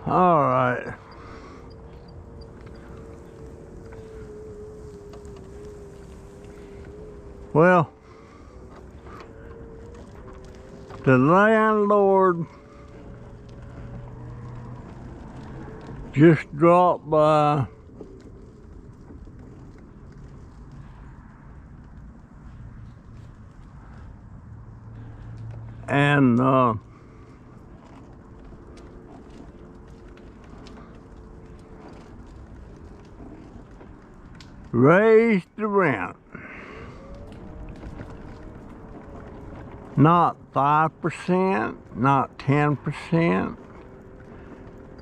All right. Well, the landlord just dropped by and raised the rent. Not 5%, not 10%,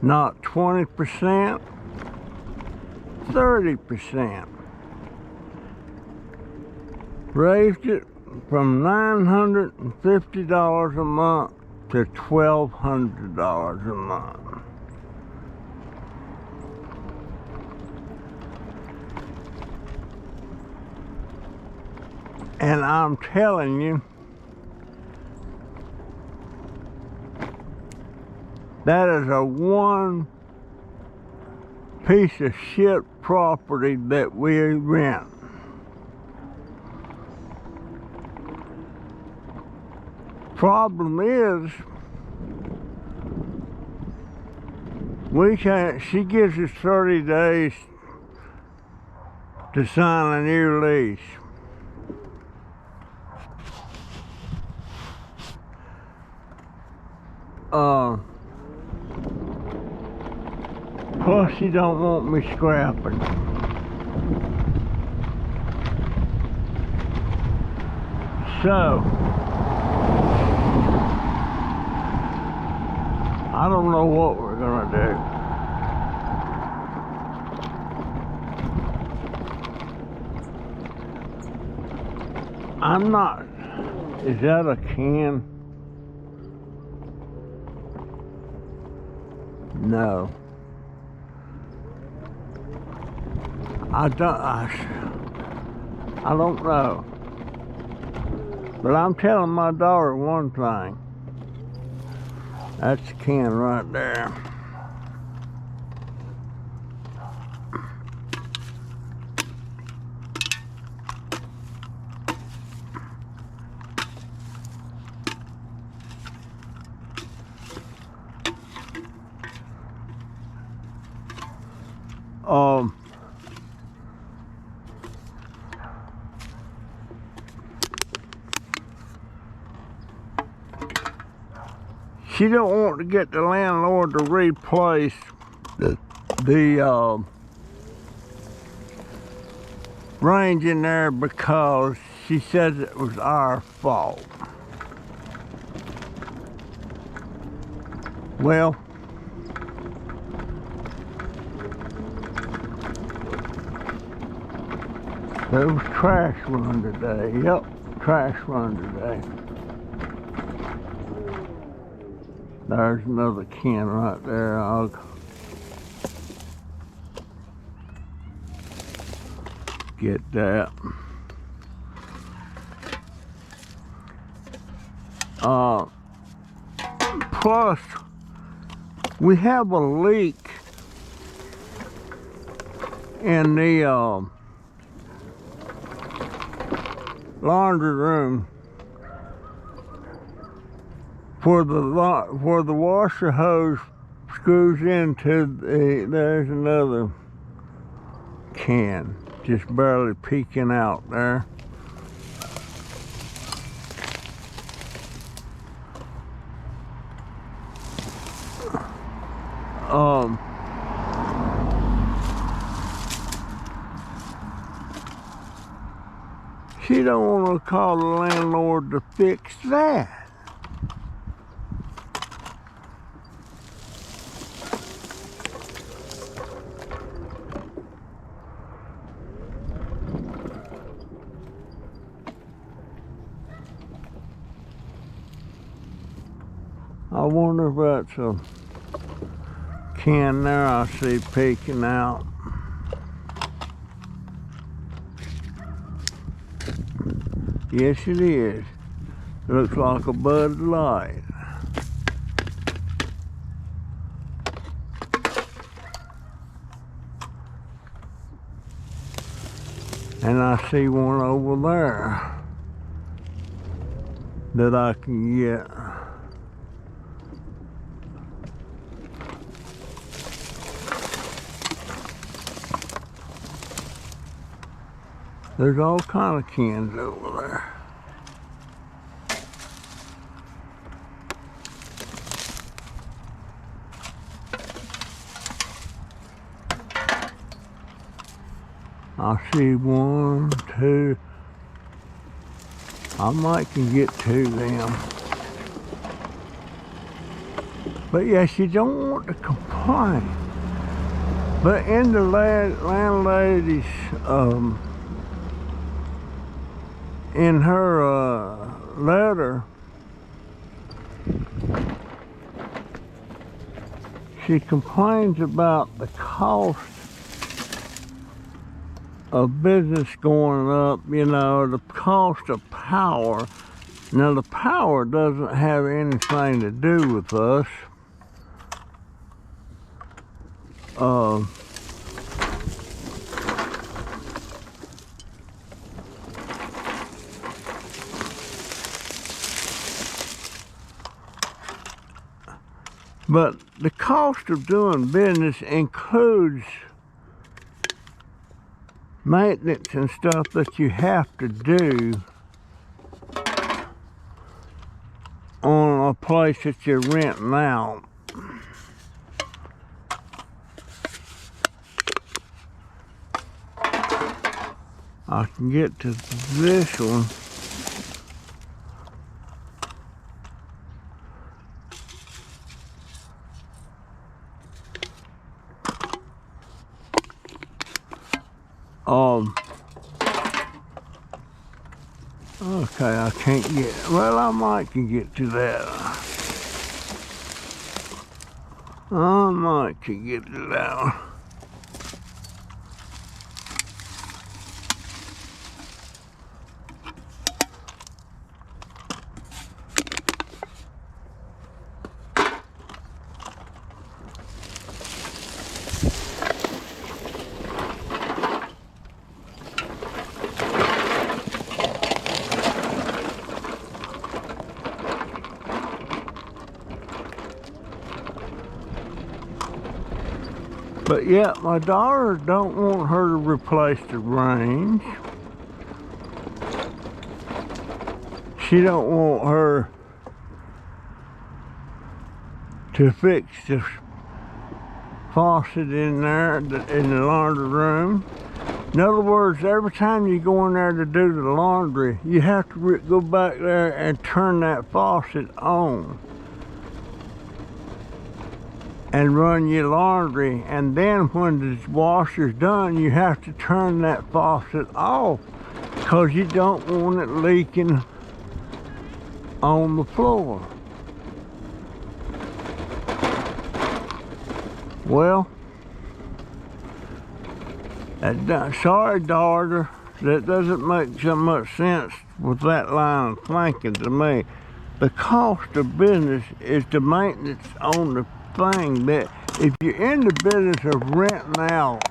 not 20%, 30%. Raised it from $950 a month to $1,200 a month. And I'm telling you, that is a one piece of shit property that we rent. Problem is, we can't, she gives us 30 days to sign a new lease. Plus she don't want me scrapping. So, I don't know what we're gonna do. I'm not, is that a can? No. I don't know. But I'm telling my daughter one thing. That's the can right there. She don't want to get the landlord to replace the range in there because she says it was our fault. Well, there was trash run today. Yep, trash run today. There's another can right there. I'll get that. Plus, we have a leak in the laundry room where the washer hose screws into the, there's another can just barely peeking out there. She don't want to call the landlord to fix that. I wonder if that's a can there I see peeking out. Yes, it is. Looks like a Bud Light. And I see one over there that I can get. There's all kind of cans over there. I see 1, 2. I might can get 2 of them. But yes, you don't want to complain. But in the landlady's, in her letter, she complains about the cost of business going up, you know, the cost of power. Now, the power doesn't have anything to do with us. But the cost of doing business includes maintenance and stuff that you have to do on a place that you're renting out. I can get to this one. Okay, I can't get, well, I might can get to that. I might can get to that one. But yeah, my daughter don't want her to replace the range. She don't want her to fix the faucet in there in the laundry room. In other words, every time you go in there to do the laundry, you have to go back there and turn that faucet on and run your laundry, and then when the washer's done, you have to turn that faucet off because you don't want it leaking on the floor. Well, sorry, daughter, that doesn't make so much sense with that line of thinking to me. The cost of business is the maintenance on the thing. That if you're in the business of renting out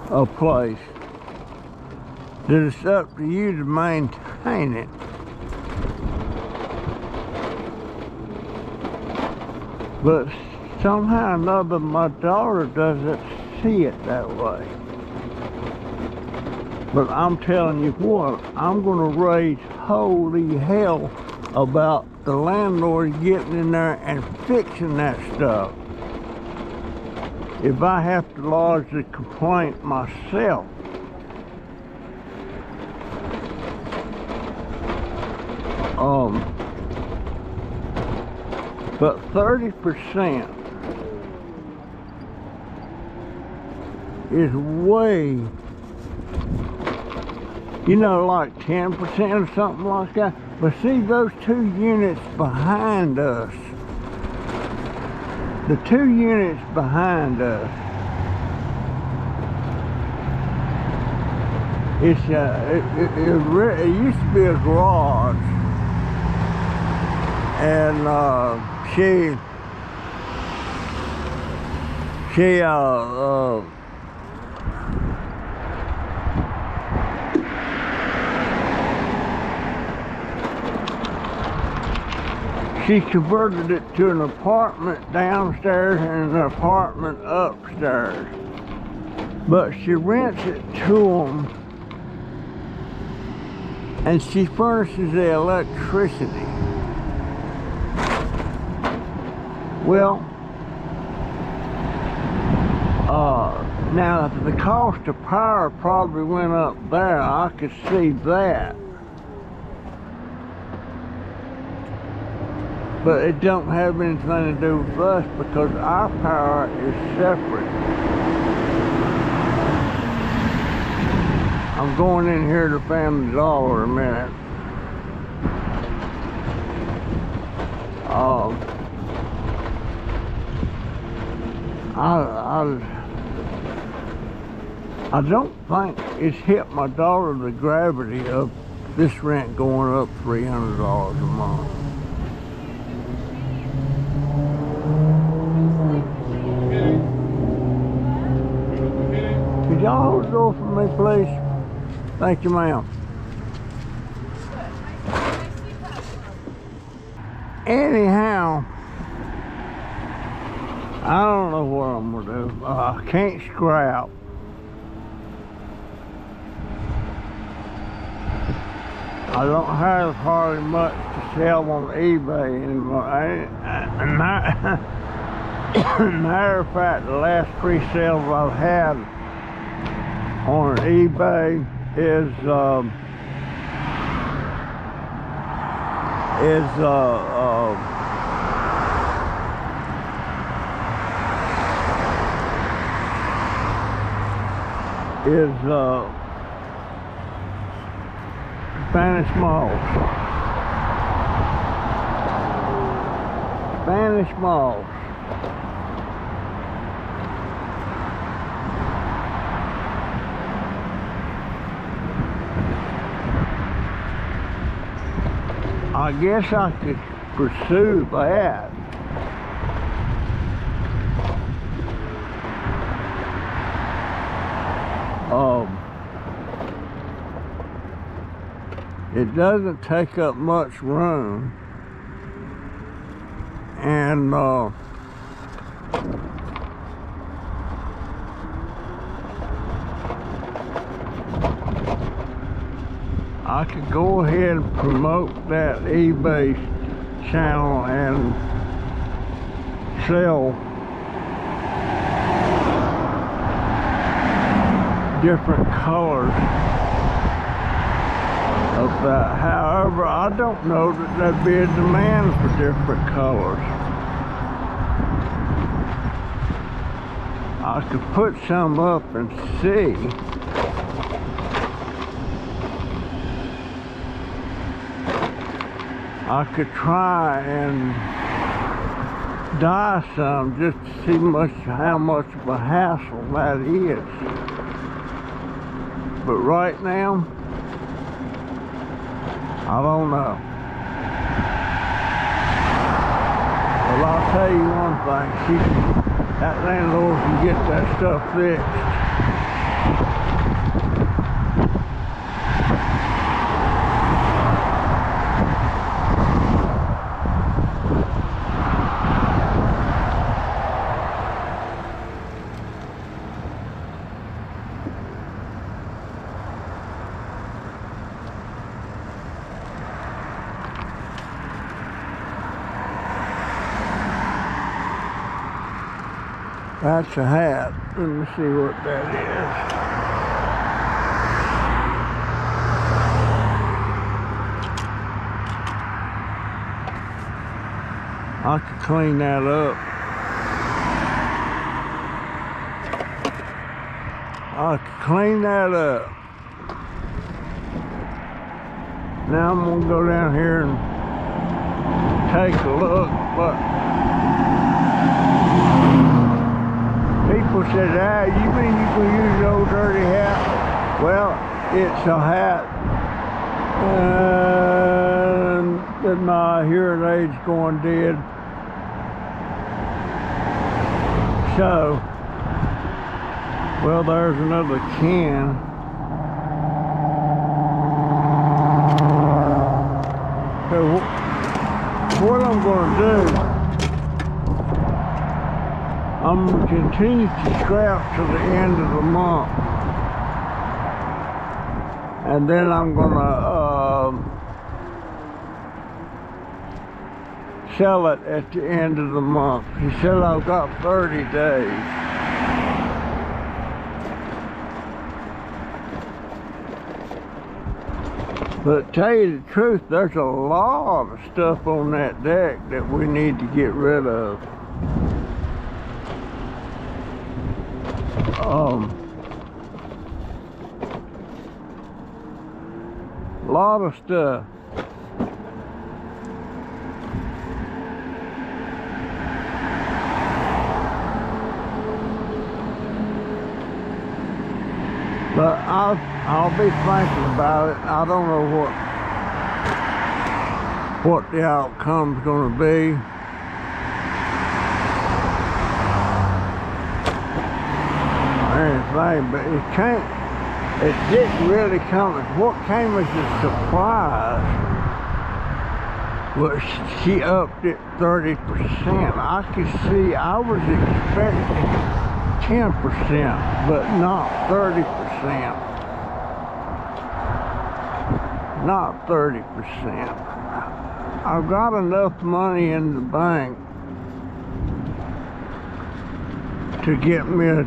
a place, then it's up to you to maintain it. But somehow or another, my daughter doesn't see it that way. But I'm telling you what, I'm gonna raise holy hell about the landlord getting in there and fixing that stuff. If I have to lodge the complaint myself. But 30% is way, you know, like 10% or something like that. But see, those 2 units behind us, the 2 units behind us, it used to be a garage, and she converted it to an apartment downstairs and an apartment upstairs. But she rents it to them, and she furnishes the electricity. Well, now the cost of power probably went up there. I could see that. But it don't have anything to do with us because our power is separate. I'm going in here to Family Dollar a minute. I don't think it's hit my daughter the gravity of this rent going up $300 a month. Could y'all hold the door for me, please? Thank you, ma'am. Anyhow, I don't know what I'm gonna do. I can't scrap. I don't have hardly much to sell on eBay anymore. Matter of fact, the last pre-sales I've had on eBay is Spanish Moss. Spanish Moss. I guess I could pursue that. It doesn't take up much room, and I could go ahead and promote that eBay channel and sell different colors of that. However, I don't know that there'd be a demand for different colors. I could put some up and see. I could try and dye some just to see how much of a hassle that is. But right now, I don't know. Well, I'll tell you one thing, that landlord can get that stuff fixed. That's a hat. Let me see what that is. I could clean that up. I could clean that up. Now I'm gonna go down here and take a look, but people said, ah, you mean you can use the old dirty hat? Well, it's a hat. that my hearing aid's going dead. So, well, there's another can. So what I'm going to do, I'm going to continue to scrap to the end of the month, and then I'm going to sell it at the end of the month. He said I've got 30 days. But to tell you the truth, there's a lot of stuff on that deck that we need to get rid of. A lot of stuff. But I'll be thinking about it. I don't know what the outcome's going to be. Or anything, but it didn't really come. What came as a surprise was she upped it 30%. I could see, I was expecting 10%, but not 30%. Not 30%. I've got enough money in the bank to get me a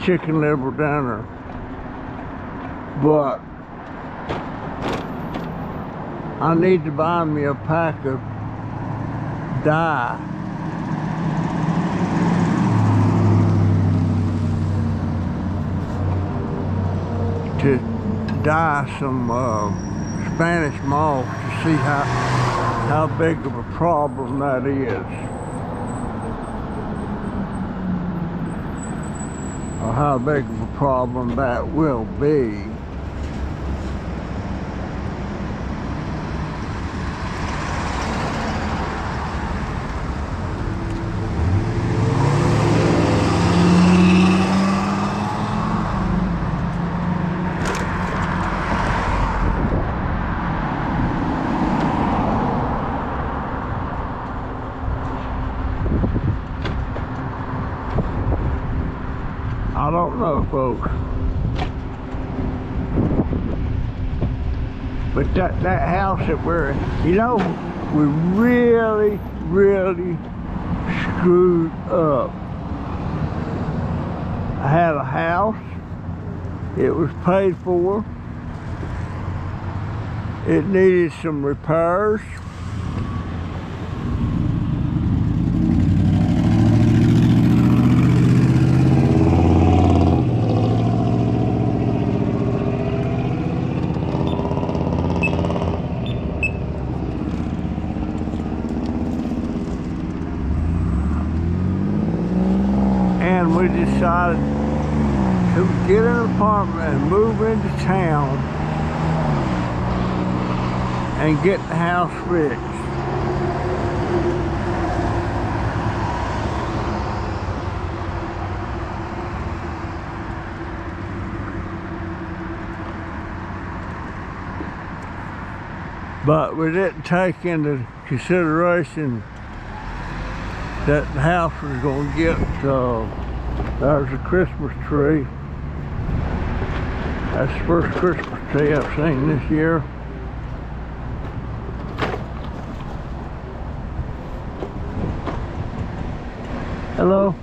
chicken liver dinner, but I need to buy me a pack of dye. To dye some Spanish moss to see how big of a problem that is, or how big of a problem that will be. I don't know, folks, but that house that we're in, you know, we really screwed up. I had a house, it was paid for, it needed some repairs. We decided to get an apartment and move into town and get the house fixed. But we didn't take into consideration that the house was going to get there's a Christmas tree. That's the first Christmas tree I've seen this year. Hello.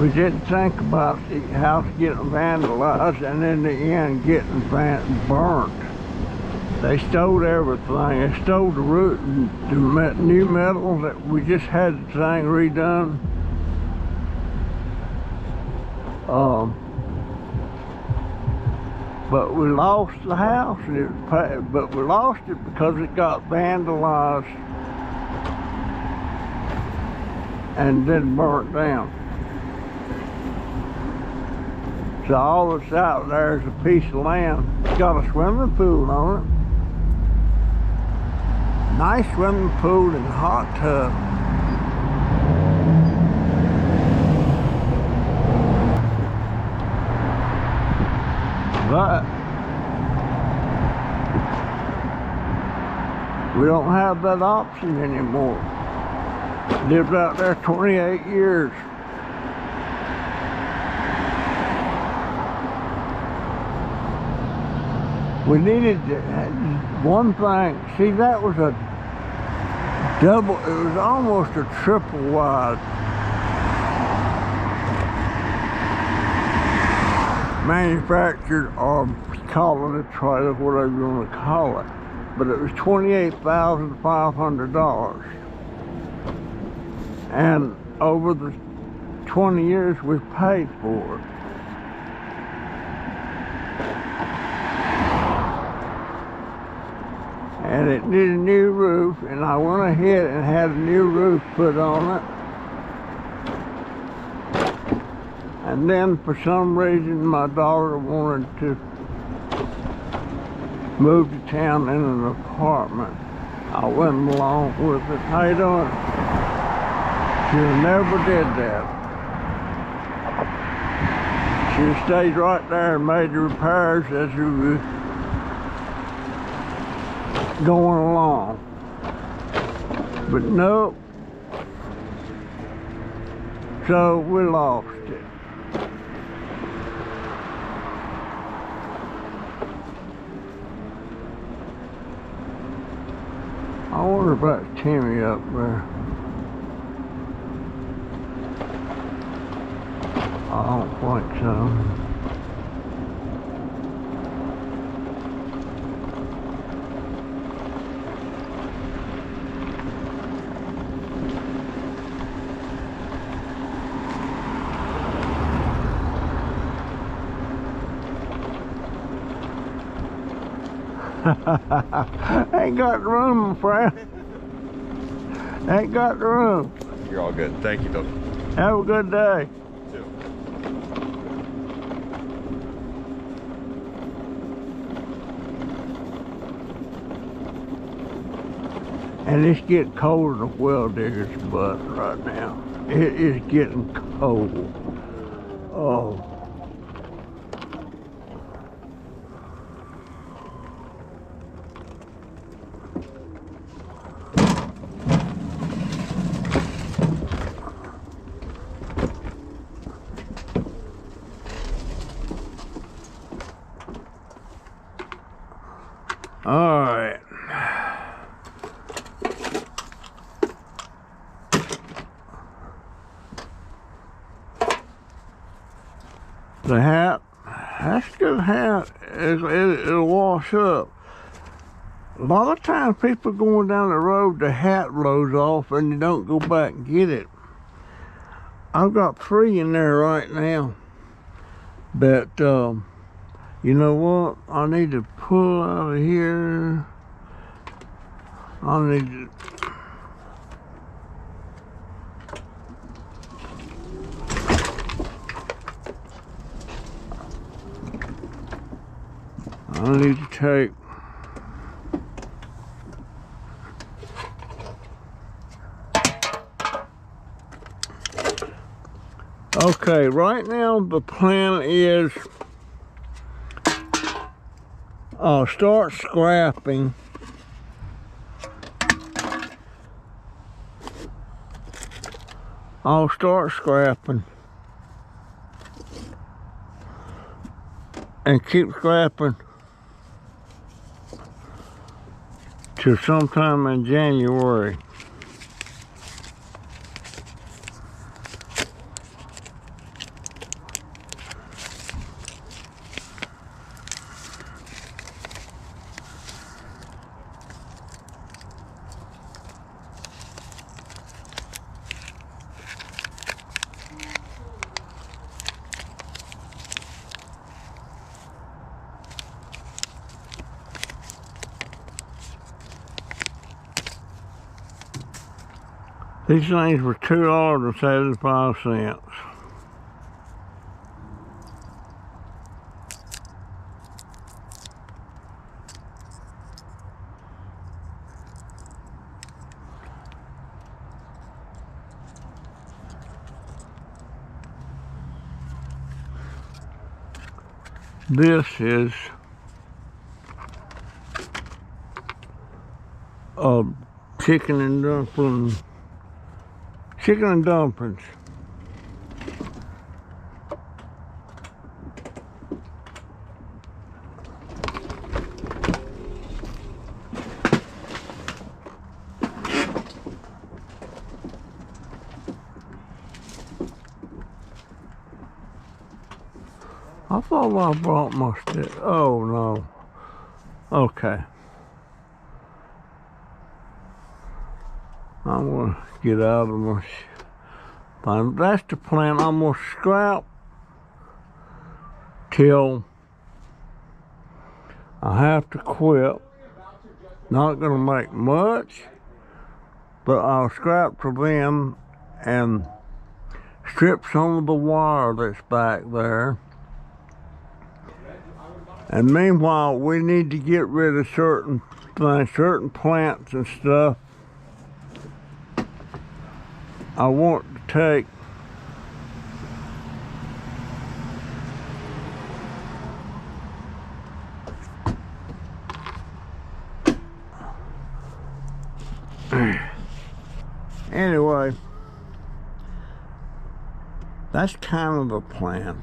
We didn't think about the house getting vandalized and in the end getting burnt. They stole everything. They stole the root and the new metal that we just had the thing redone. But we lost the house, and but we lost it because it got vandalized and then burnt down. So all that's out there is a piece of land. It's got a swimming pool on it. Nice swimming pool and hot tub. But we don't have that option anymore. Lived out there 28 years. We needed one thing. See, that was a double, it was almost a triple wide manufactured, or call it a trailer, whatever you want to call it. But it was $28,500. And over the 20 years we paid for it. And it needed a new roof, and I went ahead and had a new roof put on it. And then for some reason my daughter wanted to move to town in an apartment. I went along with it. How you doing? She never did that. She stayed right there and made the repairs as we were going along. But nope. So we lost it. I wonder about Timmy up there. I don't think so. Ain't got the room, my friend. Ain't got the room. You're all good. Thank you, Doug. Have a good day. You too. And it's getting colder than a well digger's butt right now. It is getting cold. Oh. All right. The hat, that's a good hat. It'll wash up. A lot of times people going down the road, the hat blows off and you don't go back and get it. I've got 3 in there right now. But, you know what? I need to pull out of here. I need to... I need to take... Okay, right now the plan is I'll start scrapping. I'll start scrapping and keep scrapping till sometime in January. These things were $2.75. This is chicken and dumplings. Chicken and dumplings. I thought I brought my stick. Oh no. Okay. I'm gonna get out of my thing. That's the plan. I'm gonna scrap till I have to quit. Not gonna make much, but I'll scrap to them and strip some of the wire that's back there. And meanwhile, we need to get rid of certain things, certain plants and stuff. I want to take anyway, that's kind of the plan.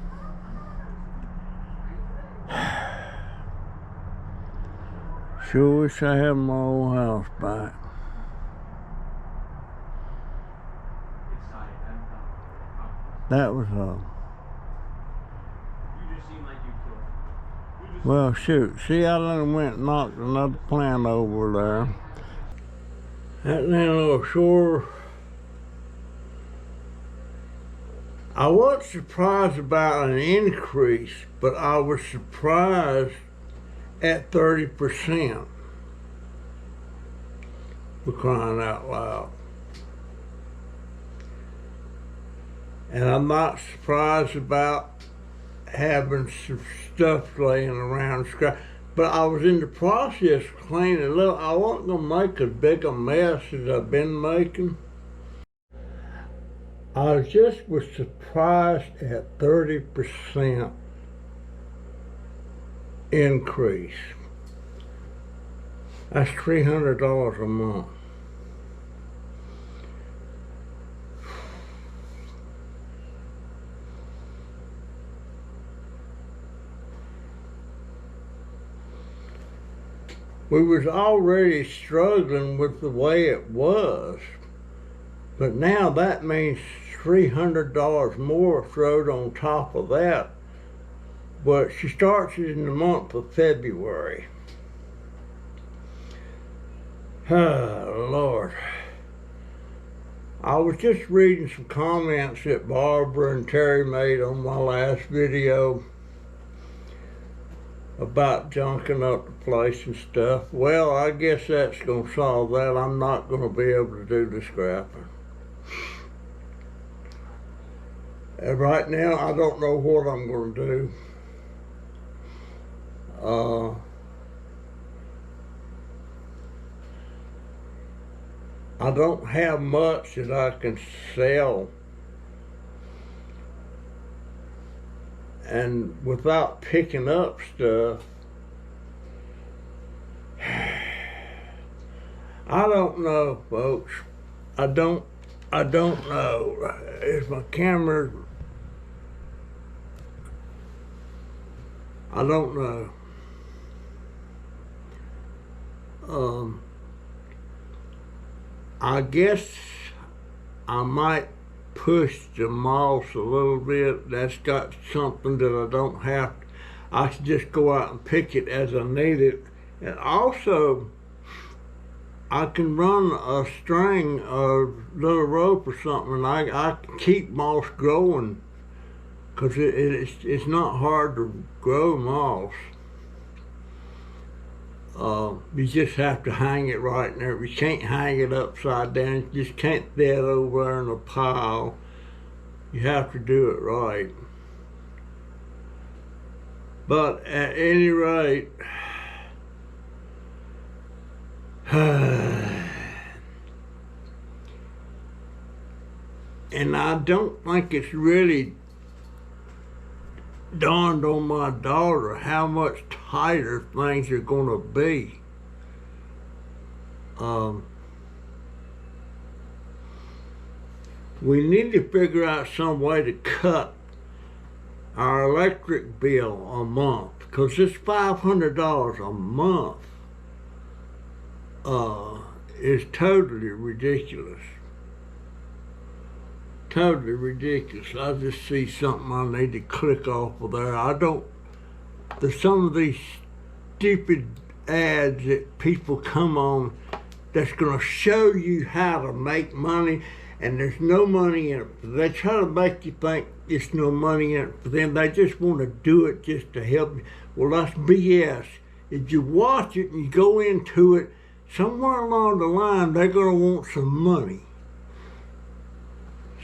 Sure wish I had my old house back. That was well, shoot. See, I done went and knocked another plant over there. That little sure. I wasn't surprised about an increase, but I was surprised at 30%. For crying out loud. And I'm not surprised about having some stuff laying around, but I was in the process of cleaning. Look, I wasn't gonna make as big a mess as I've been making. I just was surprised at 30% increase. That's $300 a month. We was already struggling with the way it was, but now that means $300 more thrown on top of that. But she starts in the month of February. Oh, Lord. I was just reading some comments that Barbara and Terry made on my last video about junking up the place and stuff. Well, I guess that's going to solve that. I'm not going to be able to do the scrapping. And right now, I don't know what I'm going to do. I don't have much that I can sell. And without picking up stuff, I don't know, folks. I don't know. Is my camera? I don't know. I guess I might push the moss a little bit. That's got something that I don't have. I can just go out and pick it as I need it. And also, I can run a string or little rope or something, and I can keep moss growing, because it's not hard to grow moss. You just have to hang it right there. You can't hang it upside down. You just can't lay it over there in a pile. You have to do it right. But at any rate, and I don't think it's really dawned on my daughter how much tighter things are going to be. We need to figure out some way to cut our electric bill a month, because it's $500 a month is totally ridiculous. Totally ridiculous. I just see something I need to click off of there. There's some of these stupid ads that people come on that's going to show you how to make money, and there's no money in it. They try to make you think there's no money in it for them. They just want to do it just to help you. Well, that's BS. If you watch it and you go into it, somewhere along the line, they're going to want some money.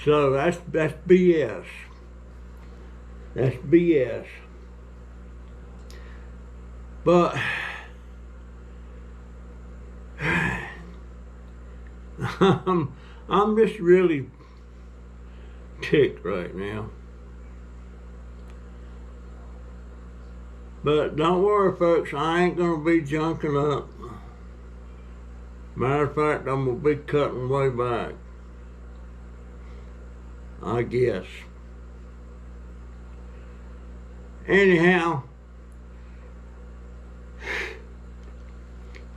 So that's BS. That's BS. But I'm just really ticked right now. But don't worry, folks, I ain't gonna be junking up. Matter of fact, I'm gonna be cutting way back, I guess. Anyhow,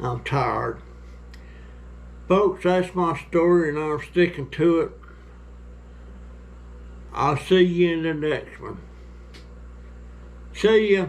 I'm tired. Folks, that's my story, and I'm sticking to it. I'll see you in the next one. See ya.